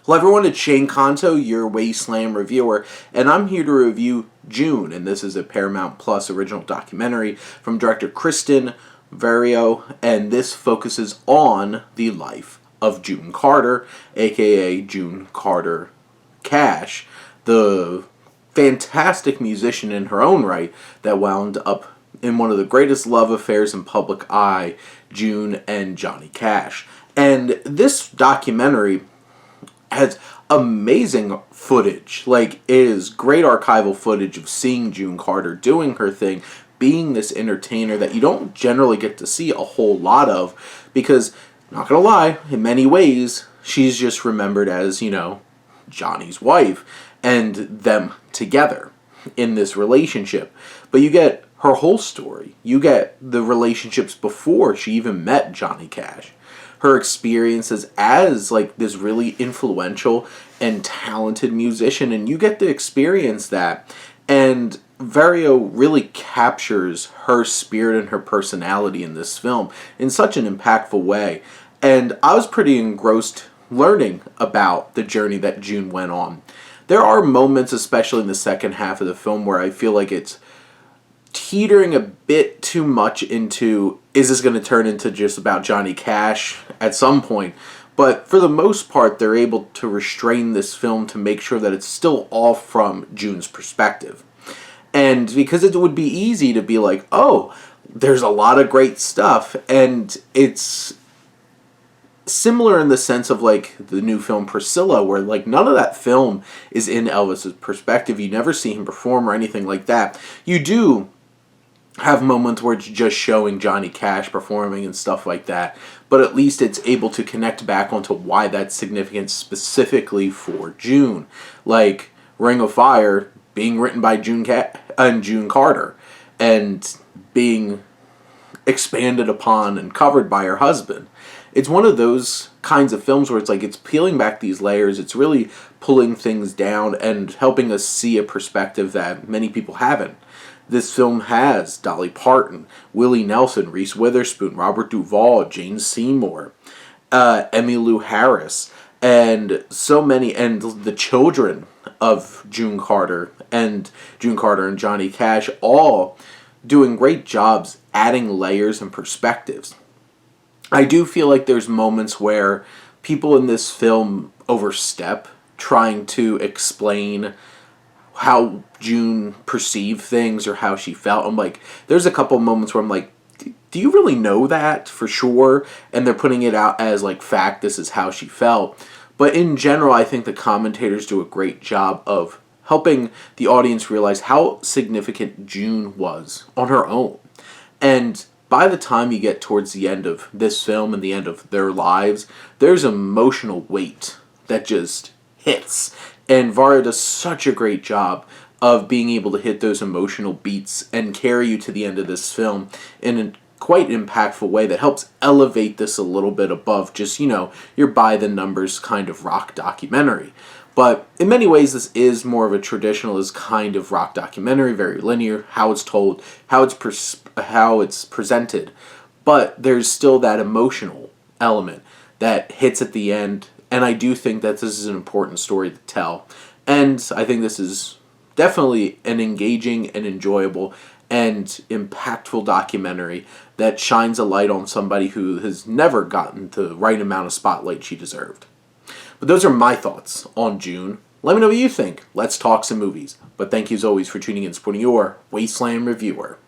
Hello everyone, it's Shane Kanto, your Wasteland reviewer, and I'm here to review June, and this is a Paramount Plus original documentary from director Kristen Vario, and this focuses on the life of June Carter, aka June Carter Cash, the fantastic musician in her own right that wound up in one of the greatest love affairs in public eye, June and Johnny Cash. And this documentary has amazing footage. Like, it is great archival footage of seeing June Carter doing her thing, being this entertainer that you don't generally get to see a whole lot of, because, not gonna lie, in many ways, she's just remembered as, Johnny's wife, and them together in this relationship. But you get her whole story. You get the relationships before she even met Johnny Cash. Her experiences as this really influential and talented musician, and you get to experience that. And Vario really captures her spirit and her personality in this film in such an impactful way. And I was pretty engrossed learning about the journey that June went on. There are moments, especially in the second half of the film, where I feel like it's teetering a bit too much into, is this going to turn into just about Johnny Cash at some point? But for the most part, they're able to restrain this film to make sure that it's still all from June's perspective. And because it would be easy to be like, oh, there's a lot of great stuff, and it's similar in the sense of the new film Priscilla, where none of that film is in Elvis's perspective. You never see him perform or anything like that. You do have moments where it's just showing Johnny Cash performing and stuff like that, but at least it's able to connect back onto why that's significant specifically for June. Like Ring of Fire being written by June Carter and being expanded upon and covered by her husband. It's one of those kinds of films where it's peeling back these layers, it's really pulling things down and helping us see a perspective that many people haven't. This film has Dolly Parton, Willie Nelson, Reese Witherspoon, Robert Duvall, Jane Seymour, Emmylou Harris, and so many, and the children of June Carter and Johnny Cash, all doing great jobs adding layers and perspectives. I do feel like there's moments where people in this film overstep trying to explain how June perceived things or how she felt. I'm like, there's a couple moments where I'm like, do you really know that for sure? And they're putting it out as fact, this is how she felt. But in general, I think the commentators do a great job of helping the audience realize how significant June was on her own. And by the time you get towards the end of this film and the end of their lives, there's emotional weight that just hits. And Vario does such a great job of being able to hit those emotional beats and carry you to the end of this film in a quite impactful way that helps elevate this a little bit above just, your by-the-numbers kind of rock documentary. But in many ways, this is more of a traditionalist kind of rock documentary, very linear, how it's told, how it's presented. But there's still that emotional element that hits at the end, and I do think that this is an important story to tell. And I think this is definitely an engaging and enjoyable and impactful documentary that shines a light on somebody who has never gotten the right amount of spotlight she deserved. But those are my thoughts on June. Let me know what you think. Let's talk some movies. But thank you as always for tuning in and supporting your Wasteland reviewer.